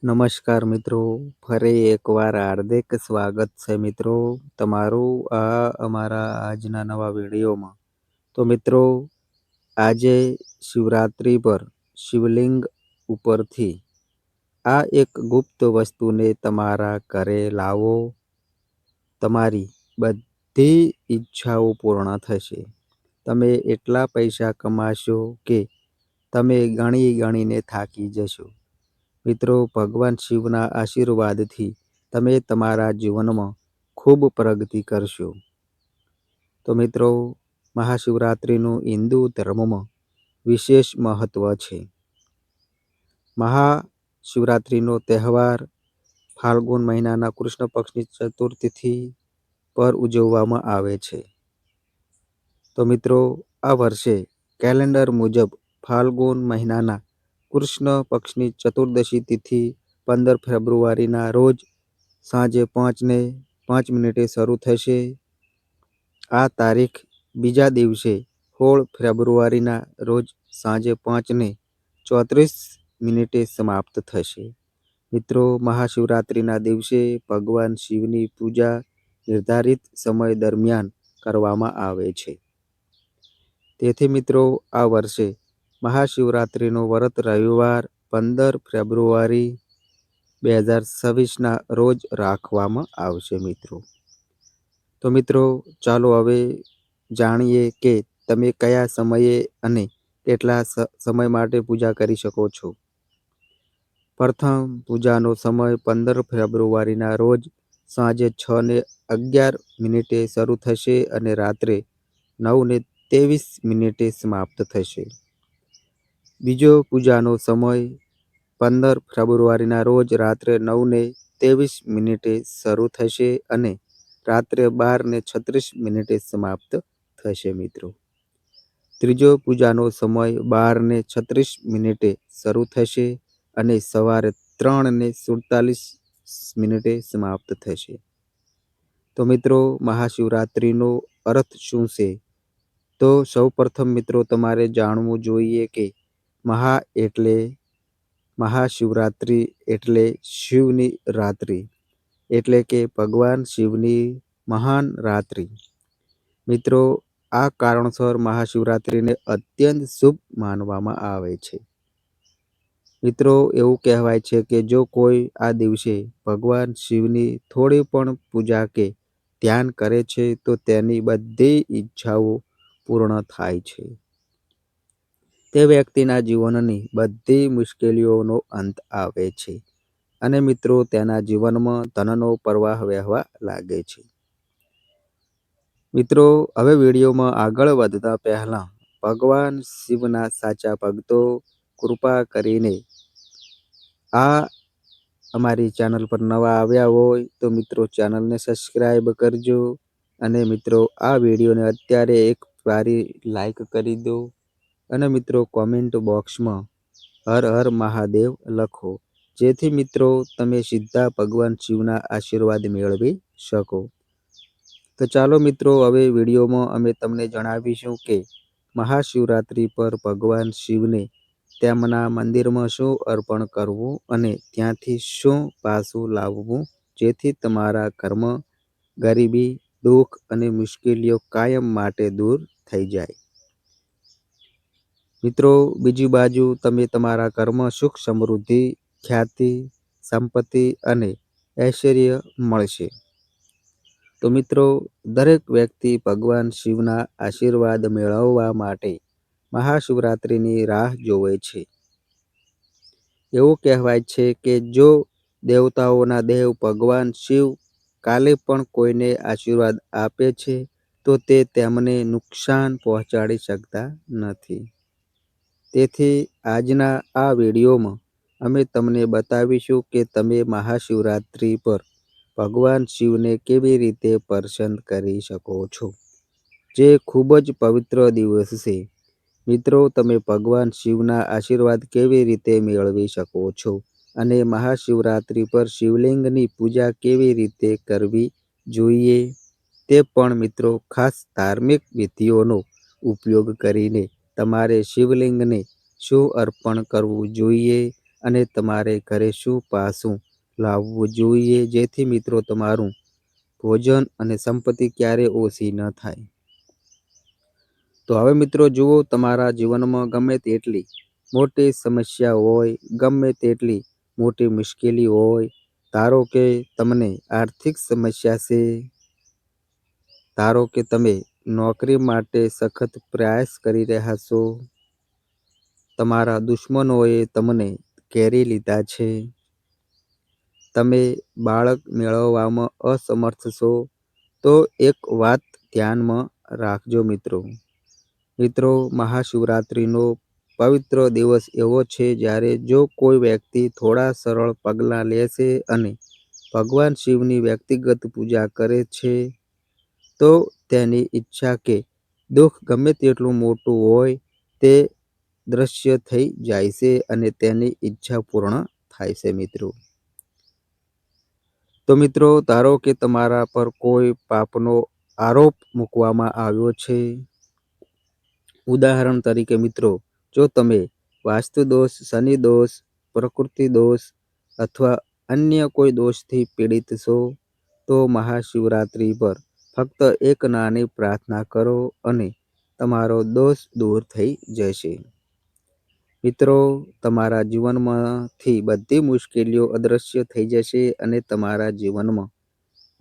નમસ્કાર મિત્રો, ફરી એકવાર હાર્દિક સ્વાગત છે મિત્રો તમારું અમારા આજના નવા વિડીયોમાં. તો મિત્રો, આજે શિવરાત્રિ પર શિવલિંગ ઉપરથી આ એક ગુપ્ત વસ્તુને તમારા ઘરે લાવો, તમારી બધી ઈચ્છાઓ પૂર્ણ થશે. તમે એટલા પૈસા કમાશો કે તમે ગણીને થાકી જશો. મિત્રો, ભગવાન શિવના આશીર્વાદથી તમે તમારા જીવનમાં ખૂબ પ્રગતિ કરશો. તો મિત્રો, મહાશિવરાત્રિનું હિન્દુ ધર્મમાં વિશેષ મહત્વ છે. મહાશિવરાત્રિનો તહેવાર ફાલ્ગુન મહિનાના કૃષ્ણ પક્ષની ચતુર્થી પર ઉજવવામાં આવે છે. તો મિત્રો, આ વર્ષે કેલેન્ડર મુજબ ફાલ્ગુન મહિનાના કૃષ્ણ પક્ષની ચતુર્દશી તિથિ 15 ફેબ્રુઆરીના રોજ સાંજે 5:05 શરૂ થશે. આ તારીખ બીજા દિવસે 16 ફેબ્રુઆરીના રોજ સાંજે 5:34 સમાપ્ત થશે. મિત્રો, મહાશિવરાત્રિના દિવસે ભગવાન શિવની પૂજા નિર્ધારિત સમય દરમિયાન કરવામાં આવે છે. તેથી મિત્રો, આ વર્ષે મહાશિવરાત્રિનો વ્રત રવિવાર 15 ફેબ્રુઆરી 2026ના રોજ રાખવામાં આવશે મિત્રો. તો મિત્રો, ચાલો હવે જાણીએ કે તમે કયા સમયે અને કેટલા સમય માટે પૂજા કરી શકો છો. પ્રથમ પૂજાનો સમય 15 ફેબ્રુઆરીના રોજ સાંજે 6:11 શરૂ થશે અને રાત્રે 9:23 સમાપ્ત થશે. બીજો પૂજાનો સમય 15 ફેબ્રુઆરીના રોજ રાત્રે 9:23 શરૂ થશે અને રાત્રે 12:36 સમાપ્ત થશે મિત્રો. ત્રીજો પૂજાનો સમય 12:36 શરૂ થશે અને સવારે 3:47 સમાપ્ત થશે. તો મિત્રો, મહાશિવરાત્રિનો અર્થ શું છે? તો સૌપ્રથમ મિત્રો, તમારે જાણવું જોઈએ કે મહાશિવરાત્રિ એટલે શિવની રાત્રિ, એટલે કે ભગવાન શિવની મહાન રાત્રિ. મિત્રો, આ કારણસર મહાશિવરાત્રિને અત્યંત શુભ માનવામાં આવે છે. મિત્રો, એવું કહેવાય છે કે જો કોઈ આ દિવસે ભગવાન શિવની થોડી પણ પૂજા કે ધ્યાન કરે છે તો તેની બધી ઈચ્છાઓ પૂર્ણ થાય છે. તે વ્યક્તિના જીવનની બધી મુશ્કેલીઓનો અંત આવે છે અને મિત્રો, તેના જીવનમાં ધનનો પ્રવાહ વહેવા લાગે છે. મિત્રો, હવે વિડીયોમાં આગળ વધતા પહેલા ભગવાન શિવના સાચા ભક્તો કૃપા કરીને અમારી ચેનલ પર નવા આવ્યા હોય તો મિત્રો ચેનલને સબસ્ક્રાઈબ કરજો અને મિત્રો આ વિડીયોને અત્યારે એક વારી લાઈક કરી દો અને મિત્રો કોમેન્ટ બોક્સમાં હર હર મહાદેવ લખો, જેથી મિત્રો તમે સીધા ભગવાન શિવના આશીર્વાદ મેળવી શકો. તો ચાલો મિત્રો, હવે વિડીયોમાં અમે તમને જણાવીશું કે મહાશિવરાત્રિ પર ભગવાન શિવને તેમના મંદિરમાં શું અર્પણ કરવું અને ત્યાંથી શું પાછું લાવવું, જેથી તમારા ઘરમાં ગરીબી, દુઃખ અને મુશ્કેલીઓ કાયમ માટે દૂર થઈ જાય. મિત્રો, બીજી બાજુ તમે તમારા ઘરમાં સુખ, સમૃદ્ધિ, ખ્યાતિ, સંપત્તિ અને ઐશ્વર્ય મળશે. તો મિત્રો, દરેક વ્યક્તિ ભગવાન શિવના આશીર્વાદ મેળવવા માટે મહાશિવરાત્રિની રાહ જોવે છે. એવું કહેવાય છે કે જો દેવતાઓના દેવ ભગવાન શિવ કાલે પણ કોઈને આશીર્વાદ આપે છે તો તે તેમને નુકસાન પહોંચાડી શકતા નથી. તેથી આજના આ વિડીયોમાં અમે તમને બતાવીશું કે તમે મહાશિવરાત્રિ પર ભગવાન શિવને કેવી રીતે પ્રસન્ન કરી શકો છો, જે ખૂબ જ પવિત્ર દિવસ છે. મિત્રો, તમે ભગવાન શિવના આશીર્વાદ કેવી રીતે મેળવી શકો છો અને મહાશિવરાત્રિ પર શિવલિંગની પૂજા કેવી રીતે કરવી જોઈએ તે પણ મિત્રો ખાસ ધાર્મિક વિધિઓનો ઉપયોગ કરીને તમારે શિવલિંગને શું અર્પણ કરવું જોઈએ અને તમારે ઘરે શું પાછું લાવવું જોઈએ, જેથી મિત્રો તમારું ભોજન અને સંપત્તિ ક્યારે ઓછી ન થાય. તો હવે મિત્રો જુઓ, તમારા જીવનમાં ગમે તેટલી મોટી સમસ્યા હોય, ગમે તેટલી મોટી મુશ્કેલી હોય, ધારો કે તમને આર્થિક સમસ્યા છે, ધારો કે તમે નોકરી માટે સખત પ્રયાસ કરી રહ્યા છો, તમારા દુશ્મનોએ તમને ઘેરી લીધા છે, તમે બાળક મેળવવામાં અસમર્થ છો, તો એક વાત ધ્યાનમાં રાખજો મિત્રો. મિત્રો, મહાશિવરાત્રિનો પવિત્ર દિવસ એવો છે જ્યારે જો કોઈ વ્યક્તિ થોડા સરળ પગલાં લેશે અને ભગવાન શિવની વ્યક્તિગત પૂજા કરે છે, તો તેની ઈચ્છા કે દુઃખ ગમે તેટલું મોટું હોય તે દ્રશ્ય થઈ જાય છે અને તેની ઈચ્છા પૂર્ણ થાય છે મિત્રો. તો મિત્રો, ધારો કે તમારા પર કોઈ પાપનો આરોપ મૂકવામાં આવ્યો છે. ઉદાહરણ તરીકે મિત્રો, જો તમે વાસ્તુ દોષ, શનિ દોષ, પ્રકૃતિ દોષ અથવા અન્ય કોઈ દોષથી પીડિત છો, તો મહાશિવરાત્રિ પર ફક્ત એક નાની પ્રાર્થના કરો અને તમારો દોષ દૂર થઈ જશે. મિત્રો, તમારા જીવનમાંથી બધી મુશ્કેલીઓ અદૃશ્ય થઈ જશે અને તમારા જીવનમાં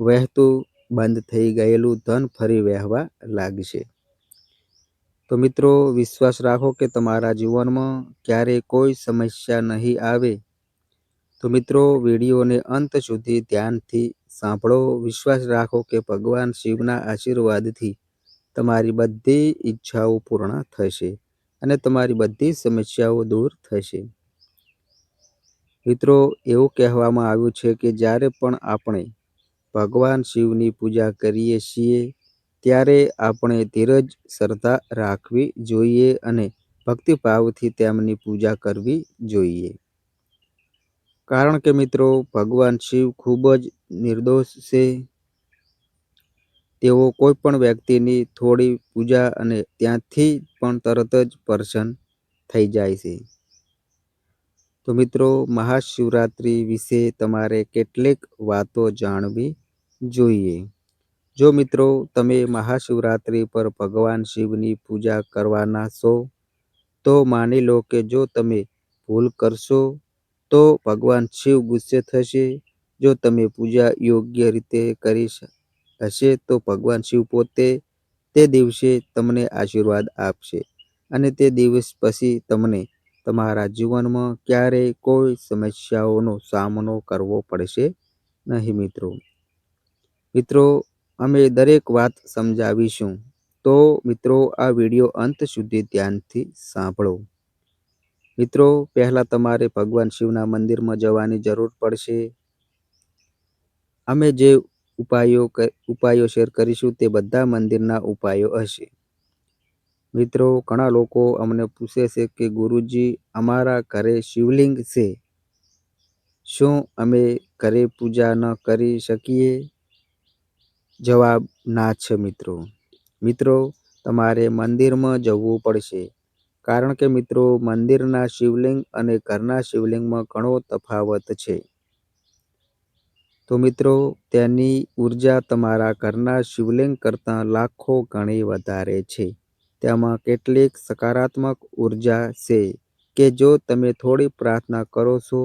વહેતું બંધ થઈ ગયેલું ધન ફરી વહેવા લાગશે. તો મિત્રો, વિશ્વાસ રાખો કે તમારા જીવનમાં ક્યારેય કોઈ સમસ્યા નહીં આવે. તો મિત્રો, વિડીયોને અંત સુધી ધ્યાનથી સાંભળો. વિશ્વાસ રાખો કે ભગવાન શિવના આશીર્વાદથી તમારી બધી ઈચ્છાઓ પૂર્ણ થશે અને તમારી બધી સમસ્યાઓ દૂર થશે. મિત્રો, એવું કહેવામાં આવ્યું છે કે જ્યારે પણ આપણે ભગવાન શિવની પૂજા કરીએ છીએ, ત્યારે આપણે ધીરજ, શ્રદ્ધા રાખવી જોઈએ અને ભક્તિભાવથી તેમની પૂજા કરવી જોઈએ. કારણ કે મિત્રો, ભગવાન શિવ ખૂબ જ નિર્દોષ છે. તેઓ કોઈ પણ વ્યક્તિની થોડી પૂજા અને ત્યાંથી પણ તરત જ પ્રસન્ન થઈ જાય છે. તો મિત્રો, મહાશિવરાત્રિ વિશે તમારે કેટલીક વાતો જાણવી જોઈએ. જો મિત્રો તમે મહાશિવરાત્રિ પર ભગવાન શિવની પૂજા કરવાના છો, તો માની લો કે જો તમે ભૂલ કરશો તો ભગવાન શિવ ગુસ્સે થશે. જો તમે પૂજા યોગ્ય રીતે કરી હશે તો ભગવાન શિવ પોતે તે દિવસે તમને આશીર્વાદ આપશે અને તે દિવસ પછી તમને તમારા જીવનમાં ક્યારેય કોઈ સમસ્યાઓનો સામનો કરવો પડશે નહીં મિત્રો. મિત્રો, અમે દરેક વાત સમજાવીશું. તો મિત્રો, આ વિડીયો અંત સુધી ધ્યાનથી સાંભળો. મિત્રો, પહેલા તમારે ભગવાન શિવના મંદિરમાં જવાની જરૂર પડશે. અમે જે ઉપાયો શેર કરીશું તે બધા મંદિરના ઉપાયો હશે. મિત્રો, ઘણા લોકો અમને પૂછે છે કે ગુરુજી, અમારા ઘરે શિવલિંગ છે, શું અમે ઘરે પૂજા ન કરી શકીએ? જવાબ ના છે મિત્રો. મિત્રો, તમારે મંદિરમાં જવું પડશે. કારણ કે મિત્રો, મંદિરના શિવલિંગ અને ઘરના શિવલિંગમાં ઘણો તફાવત છે. તો મિત્રો, તેની ઉર્જા તમારા ઘરના શિવલિંગ કરતાં લાખો ગણી વધારે છે. તેમાં કેટલીક સકારાત્મક ઉર્જા છે કે જો તમે થોડી પ્રાર્થના કરો છો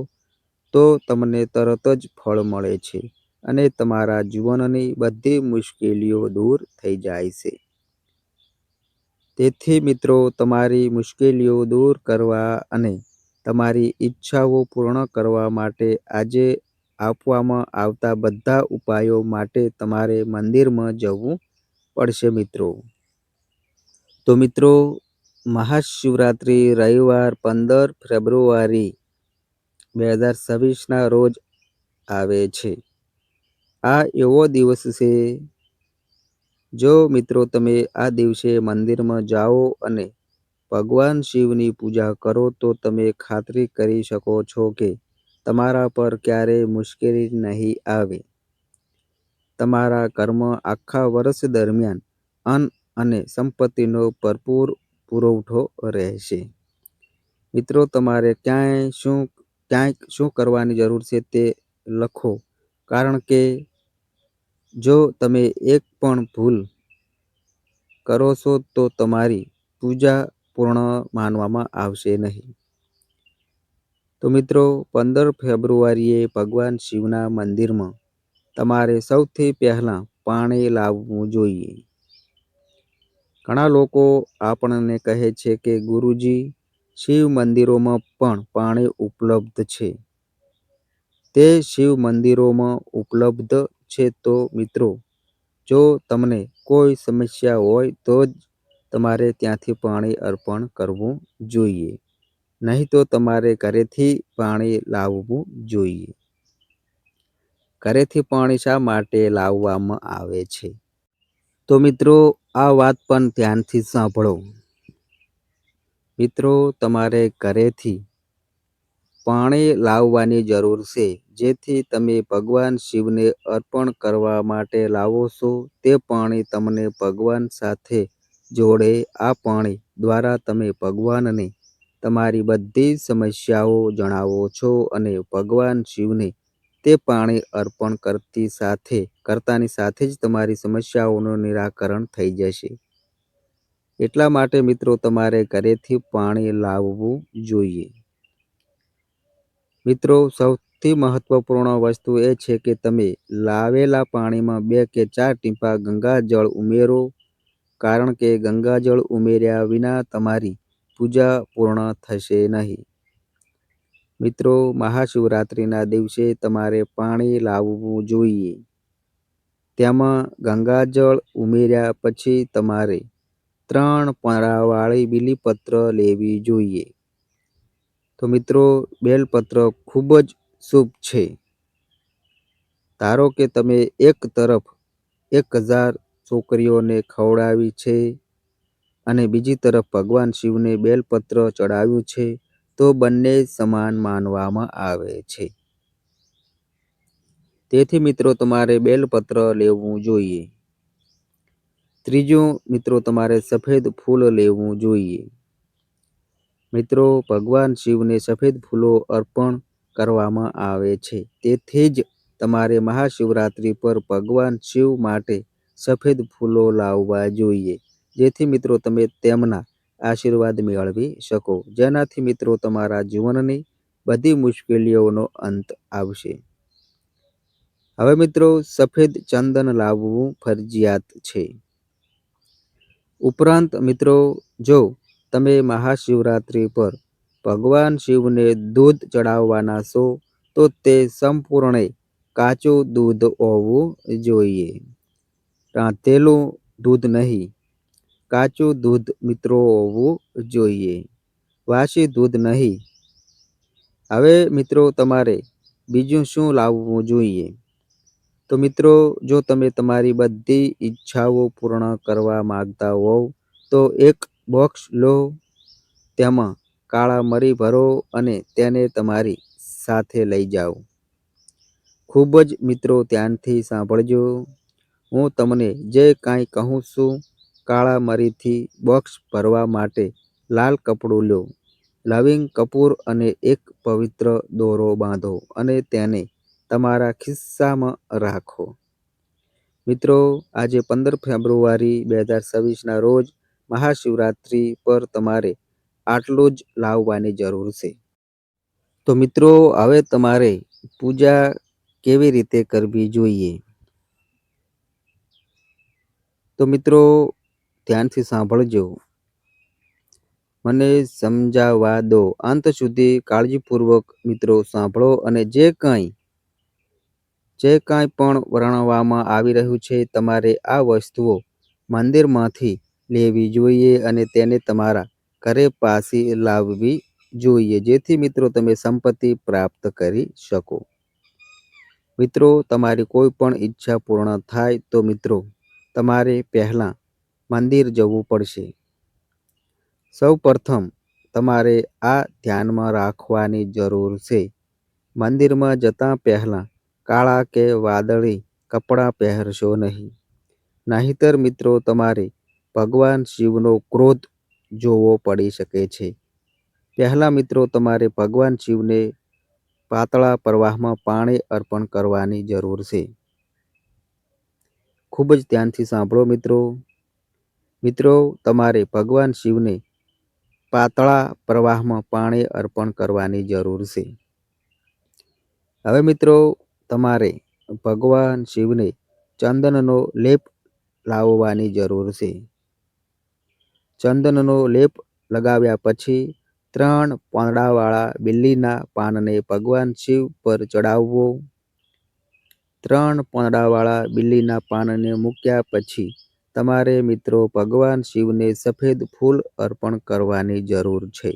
તો તમને તરત જ ફળ મળે છે અને તમારા જીવનની બધી મુશ્કેલીઓ દૂર થઈ જાય છે. તેથી મિત્રો, તમારી મુશ્કેલીઓ દૂર કરવા અને તમારી ઈચ્છાઓ પૂર્ણ કરવા માટે આજે આપવામાં આવતા બધા ઉપાયો માટે તમારે મંદિરમાં જવું પડશે મિત્રો. તો મિત્રો, મહાશિવરાત્રિ રવિવાર 15 ફેબ્રુઆરી 2026ના રોજ આવે છે. આ એવો દિવસ છે, જો મિત્રો તમે આ દિવસે મંદિરમાં જાઓ અને ભગવાન શિવની પૂજા કરો તો તમે ખાતરી કરી શકો છો કે તમારા પર ક્યારેય મુશ્કેલી નહીં આવે. તમારા ઘરમાં આખા વર્ષ દરમિયાન અન્ન અને સંપત્તિનો ભરપૂર પુરવઠો રહેશે. મિત્રો, તમારે ક્યાંય શું ક્યાંક શું કરવાની જરૂર છે તે લખો, કારણ કે જો તમે એક પણ ભૂલ કરો છો તો તમારી પૂજા પૂર્ણ માનવામાં આવશે નહીં. તો મિત્રો 15 ફેબ્રુઆરીએ ભગવાન શિવના મંદિરમાં તમારે સૌથી પહેલાં પાણી લાવવું જોઈએ. ઘણા લોકો આપણને કહે છે કે ગુરુજી, શિવ મંદિરોમાં પણ પાણી ઉપલબ્ધ છે. તે શિવ મંદિરોમાં ઉપલબ્ધ છે તો મિત્રો, જો તમને કોઈ સમસ્યા હોય તો જ તમારે ત્યાંથી પાણી અર્પણ કરવું જોઈએ, નહીં તો તમારે ઘરેથી પાણી લાવવું જોઈએ. ઘરેથી પાણી શા માટે લાવવામાં આવે છે? તો મિત્રો, આ વાત પણ ધ્યાનથી સાંભળો. મિત્રો, તમારે ઘરેથી પાણી લાવવાની જરૂર છે. જેથી તમે ભગવાન શિવને અર્પણ કરવા માટે લાવો છો તે પાણી તમને ભગવાન સાથે જોડે. આ પાણી દ્વારા તમે ભગવાનને તમારી બધી સમસ્યાઓ જણાવો છો અને ભગવાન શિવને તે પાણી અર્પણ કરતાની સાથે જ તમારી સમસ્યાઓનું નિરાકરણ થઈ જશે. એટલા માટે મિત્રો, તમારે ઘરેથી પાણી લાવવું જોઈએ. મિત્રો, સૌથી મહત્વપૂર્ણ વસ્તુ એ છે કે તમે લાવેલા પાણીમાં 2 કે 4 ટીપા ગંગાજળ ઉમેરો, કારણ કે ગંગાજળ ઉમેર્યા વિના તમારી પૂજા પૂર્ણ થશે નહીં. મિત્રો, મહાશિવરાત્રિના દિવસે તમારે પાણી લાવવું જોઈએ. તેમાં ગંગાજળ ઉમેર્યા પછી તમારે 3 પાંદડાવાળી બીલીપત્ર લેવી જોઈએ. તો મિત્રો, બેલપત્ર ખૂબ જ શુભ છે. ધારો કે તમે એક તરફ 1000 છોકરીઓને ખવડાવી છે અને બીજી તરફ ભગવાન શિવને બેલપત્ર ચડાવ્યું છે, તો બંને સમાન માનવામાં આવે છે. તેથી મિત્રો, તમારે બેલપત્ર લેવું જોઈએ. ત્રીજું મિત્રો, તમારે સફેદ ફૂલ લેવું જોઈએ. મિત્રો, ભગવાન શિવને સફેદ ફૂલો અર્પણ કરવામાં આવે છે. તેથી જ તમારે મહાશિવરાત્રિ પર ભગવાન શિવ માટે સફેદ ફૂલો લાવવા જોઈએ, જેથી મિત્રો તમે તેમના આશીર્વાદ મેળવી શકો, જેનાથી મિત્રો તમારા જીવનની બધી મુશ્કેલીઓનો અંત આવશે. હવે મિત્રો, સફેદ ચંદન લાવવું ફરજિયાત છે. ઉપરાંત મિત્રો, જો તમે મહાશિવરાત્રિ પર ભગવાન શિવને દૂધ ચડાવવાના છો તો તે સંપૂર્ણ કાચું દૂધ હોવું જોઈએ. રાંધેલું દૂધ નહીં, કાચું દૂધ મિત્રો હોવું જોઈએ. વાસી દૂધ નહીં. હવે મિત્રો, તમારે બીજું શું લાવવું જોઈએ? તો મિત્રો, જો તમે તમારી બધી ઈચ્છાઓ પૂર્ણ કરવા માંગતા હોવ તો એક બોક્સ લો, તેમાં કાળા મરી ભરો અને તેને તમારી સાથે લઈ જાઓ. ખૂબ જ મિત્રો ધ્યાનથી સાંભળજો. હું તમને જે કાંઈ કહું છું, કાળા મરીથી બોક્સ ભરવા માટે લાલ કપડું લો, લવિંગ, કપૂર અને એક પવિત્ર દોરો બાંધો અને તેને તમારા ખિસ્સામાં રાખો. મિત્રો, આજે 15 ફેબ્રુઆરી 2026ના રોજ મહાશિવરાત્રિ પર તમારે આટલું જ લાવવાની જરૂર છે. તો મિત્રો, હવે તમારે પૂજા કેવી રીતે કરવી જોઈએ? તો મિત્રો, ધ્યાનથી સાંભળજો. મને સમજાવવા દો. અંત સુધી કાળજીપૂર્વક મિત્રો સાંભળો અને જે કાંઈ પણ વર્ણવવામાં આવી રહ્યું છે, તમારે આ વસ્તુઓ મંદિરમાંથી લેવી જોઈએ અને તેને તમારા ઘરે પાછી લાવવી જોઈએ, જેથી મિત્રો તમે સંપત્તિ પ્રાપ્ત કરી શકો. મિત્રો, તમારી કોઈ પણ ઈચ્છા પૂર્ણ થાય તો મિત્રો તમારે પહેલાં મંદિર જવું પડશે. સૌ પ્રથમ તમારે આ ધ્યાનમાં રાખવાની જરૂર છે. મંદિરમાં જતાં પહેલાં કાળા કે વાદળી કપડાં પહેરશો નહીં. નહીંતર મિત્રો તમારે ભગવાન શિવનો ક્રોધ જોવો પડી શકે છે. પહેલાં મિત્રો તમારે ભગવાન શિવને પાતળા પ્રવાહમાં પાણી અર્પણ કરવાની જરૂર છે. ખૂબ જ ધ્યાનથી સાંભળો મિત્રો. મિત્રો, તમારે ભગવાન શિવને પાતળા પ્રવાહમાં પાણી અર્પણ કરવાની જરૂર છે. હવે મિત્રો, તમારે ભગવાન શિવને ચંદનનો લેપ લાવવાની જરૂર છે. ચંદનનો લેપ લગાવ્યા પછી 3 પાંદડાવાળા બિલ્લીના પાનને ભગવાન શિવ પર ચડાવવો. 3 પાંદડાવાળા બિલ્લીના પાનને મૂક્યા પછી તમારે મિત્રો ભગવાન શિવને સફેદ ફૂલ અર્પણ કરવાની જરૂર છે.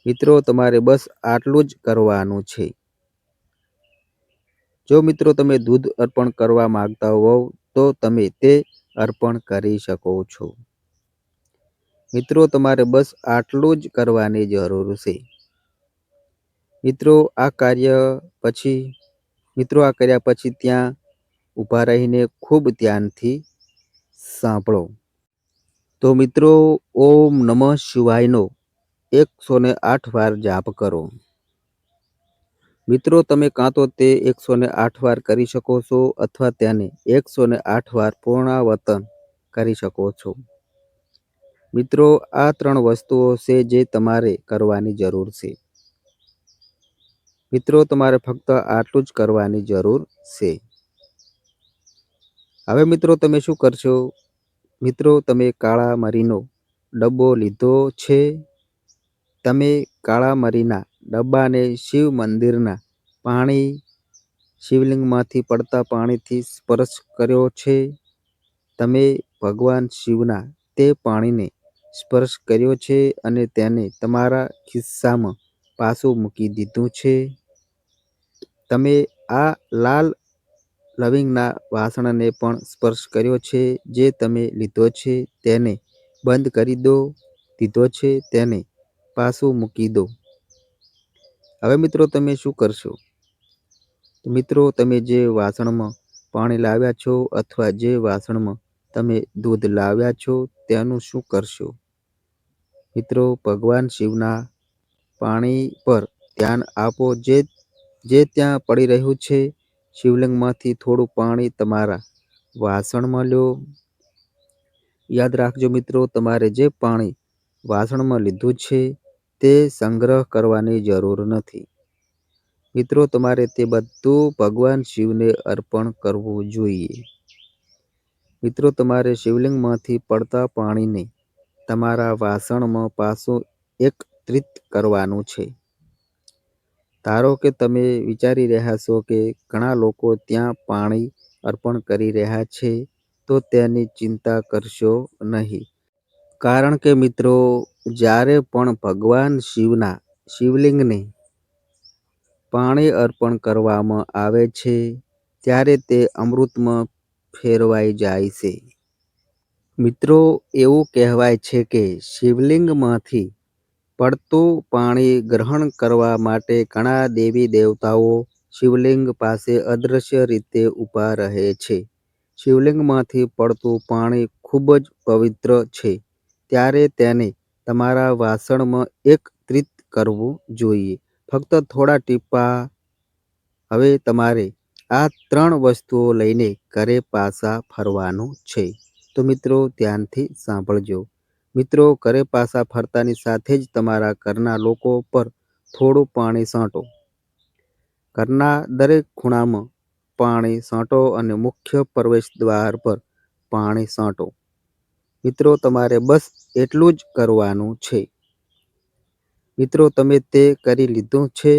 મિત્રો, તમારે બસ આટલું જ કરવાનું છે. જો મિત્રો તમે દૂધ અર્પણ કરવા માંગતા હોવ તો તમે તે અર્પણ કરી શકો છો. મિત્રો, તમારે બસ આટલું જ કરવાની જરૂર છે. મિત્રો, આ કર્યા પછી ત્યાં ઊભા રહીને ખૂબ ધ્યાનથી સાંભળો. તો મિત્રો, ઓમ નમઃ શિવાયનો 108 વાર જાપ કરો. મિત્રો, તમે કાં તો તે 108 વાર કરી શકો છો અથવા તેને 108 વાર પુનરાવર્તન કરી શકો છો. મિત્રો, આ 3 વસ્તુઓ છે જે તમારે કરવાની જરૂર છે. મિત્રો, તમારે ફક્ત આટલું જ કરવાની જરૂર છે. હવે મિત્રો, તમે શું કરશો? મિત્રો, તમે કાળા મરીનો ડબ્બો લીધો છે. તમે કાળા મરીના ડબ્બાને શિવ મંદિરના શિવલિંગમાંથી પડતા પાણીથી સ્પર્શ કર્યો છે. તમે ભગવાન શિવના તે પાણીને સ્પર્શ કર્યો છે અને તેને તમારા ખિસ્સામાં પાછું મૂકી દીધું છે. તમે આ લાલ લવિંગના વાસણને પણ સ્પર્શ કર્યો છે જે તમે લીધો છે તેને બંધ કરી દીધો છે તેને પાછું મૂકી દો. હવે મિત્રો, તમે શું કરશો? મિત્રો, તમે જે વાસણમાં પાણી લાવ્યા છો અથવા જે વાસણમાં તમે દૂધ લાવ્યા છો તેનું શું કરશો? મિત્રો, ભગવાન શિવના પાણી પર ધ્યાન આપો જે ત્યાં પડી રહ્યું છે. શિવલિંગમાંથી થોડું પાણી તમારા વાસણમાં લો. યાદ રાખજો મિત્રો, તમારે જે પાણી વાસણમાં લીધું છે તે સંગ્રહ કરવાની જરૂર નથી. મિત્રો, તમારે તે બધું ભગવાન શિવને અર્પણ કરવું જોઈએ. મિત્રો, તમારે શિવલિંગમાંથી પડતા પાણીને તમારા વાસણમાં પાછું એકત્રિત કરવાનું છે. ધારો કે તમે વિચારી રહ્યા છો કે ઘણા લોકો ત્યાં પાણી અર્પણ કરી રહ્યા છે, તો તેની ચિંતા કરશો નહીં. કારણ કે મિત્રો, જ્યારે પણ ભગવાન શિવના શિવલિંગને પાણી અર્પણ કરવામાં આવે છે ત્યારે તે અમૃતમાં ફેરવાઈ જાય છે. મિત્રો, એવું કહેવાય છે કે શિવલિંગમાંથી પડતું પાણી ગ્રહણ કરવા માટે ઘણા દેવી દેવતાઓ શિવલિંગ પાસે અદૃશ્ય રીતે ઊભા રહે છે. શિવલિંગમાંથી પડતું પાણી ખૂબ જ પવિત્ર છે, ત્યારે તેને તમારા વાસણમાં એકત્રિત કરવું જોઈએ. ફક્ત થોડા ટીપાં. હવે તમારે આ 3 વસ્તુઓ લઈને ઘરે પાછા ફરવાનું છે. તો મિત્રો, ધ્યાનથી સાંભળજો. મિત્રો, ઘરે પાછા ફરતાની સાથે જ તમારા ઘરના લોકો પર થોડું પાણી છાંટો. ઘરના દરેક ખૂણામાં પાણી છાંટો અને મુખ્ય પ્રવેશદ્વાર પર પાણી છાંટો. મિત્રો, તમારે બસ એટલું જ કરવાનું છે. મિત્રો, તમે તે કરી લીધું છે?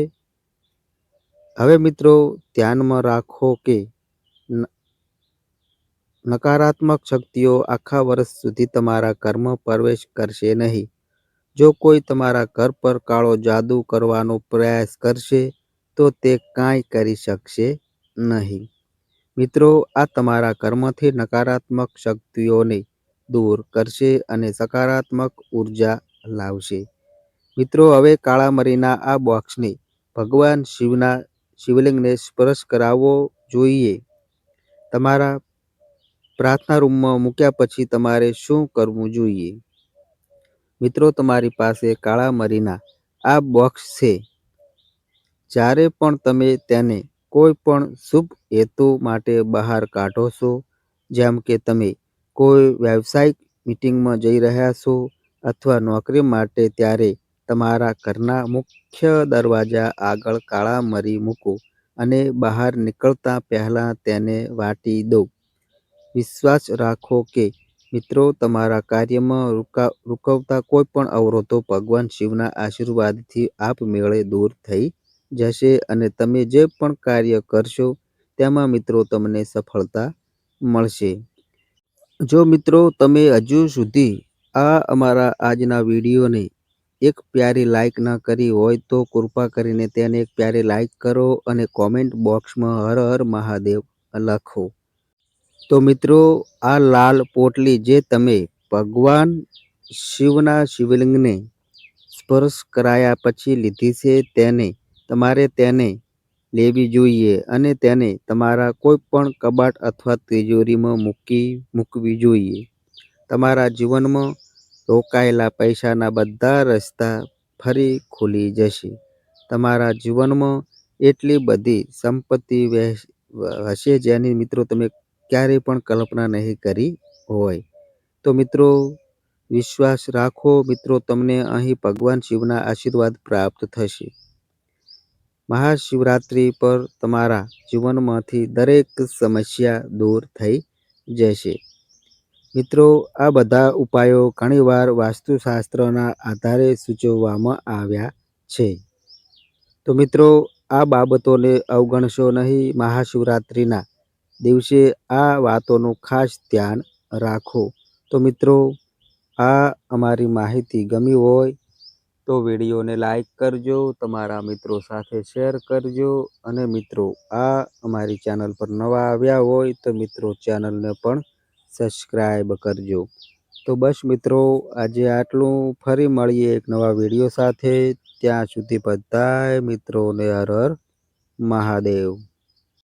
હવે મિત્રો, ધ્યાનમાં રાખો કે નકારાત્મક શક્તિઓ આખા વર્ષ સુધી તમારા ઘરમાં પ્રવેશ કરશે નહીં. જો કોઈ તમારા ઘર પર કાળો જાદુ કરવાનો પ્રયાસ કરશે તો તે કાંઈ કરી શકશે નહીં. મિત્રો, આ તમારા ઘરમાંથી નકારાત્મક શક્તિઓને દૂર કરશે અને સકારાત્મક ઉર્જા લાવશે. મિત્રો, હવે કાળા મરીના આ બોક્સને ભગવાન શિવના શિવલિંગને સ્પર્શ કરાવવો જોઈએ. તમારા પ્રાર્થના રૂમમાં મૂક્યા પછી તમારે શું કરવું જોઈએ? મિત્રો, તમારી પાસે કાળા મરીના આ બોક્સ છે. જ્યારે પણ તમે તેને કોઈ પણ શુભ હેતુ માટે બહાર કાઢો છો, જેમ કે તમે કોઈ વ્યવસાયિક મીટિંગમાં જઈ રહ્યા છો અથવા નોકરી માટે, ત્યારે તમારા ઘરના મુખ્ય દરવાજા આગળ કાળા મરી મૂકો અને બહાર નીકળતા પહેલા તેને વાટી દો. વિશ્વાસ રાખો કે મિત્રો, તમારા કાર્યમાં રૂકવતા કોઈ પણ અવરોધો ભગવાન શિવના આશીર્વાદથી આપમેળે દૂર થઈ જશે અને તમે જે પણ કાર્ય કરશો તેમાં મિત્રો તમને સફળતા મળશે. જો મિત્રો તમે હજુ સુધી અમારા આજના વિડીયોને એક પ્યારી લાઈક ન કરી હોય તો કૃપા કરીને તેને એક પ્યારી લાઈક કરો અને કોમેન્ટ બોક્સમાં હર હર મહાદેવ લખો. તો મિત્રો, આ લાલ પોટલી જે તમે ભગવાન શિવના શિવલિંગને સ્પર્શ કરાયા પછી લીધી છે, તમારે તેને લેવી જોઈએ અને તેને તમારા કોઈ પણ કબાટ અથવા તિજોરીમાં મૂકવી જોઈએ. તમારા જીવનમાં રોકાયેલા પૈસાના બધા રસ્તા ફરી ખુલી જશે. તમારા જીવનમાં એટલી બધી સંપત્તિ હશે જેની મિત્રો તમે ક્યારેય પણ કલ્પના નહીં કરી હોય. તો મિત્રો, વિશ્વાસ રાખો મિત્રો, તમને અહીં ભગવાન શિવના આશીર્વાદ પ્રાપ્ત થશે. મહાશિવરાત્રિ પર તમારા જીવનમાંથી દરેક સમસ્યા દૂર થઈ જશે. મિત્રો, આ બધા ઉપાયો ઘણીવાર વાસ્તુશાસ્ત્રના આધારે સૂચવવામાં આવ્યા છે. તો મિત્રો, આ બાબતોને અવગણશો નહીં. મહાશિવરાત્રિના દિવસે આ વાતોનું ખાસ ધ્યાન રાખો. તો મિત્રો, આ અમારી માહિતી ગમી હોય તો વિડીયોને લાઈક કરજો, તમારા મિત્રો સાથે શેર કરજો અને મિત્રો, આ અમારી ચેનલ પર નવા આવ્યા હોય તો મિત્રો ચેનલને પણ સબસ્ક્રાઈબ કરજો. તો બસ મિત્રો, આજે આટલું. ફરી મળીએ એક નવા વિડીયો સાથે. ત્યાં સુધી બધાય મિત્રોને હર હર મહાદેવ.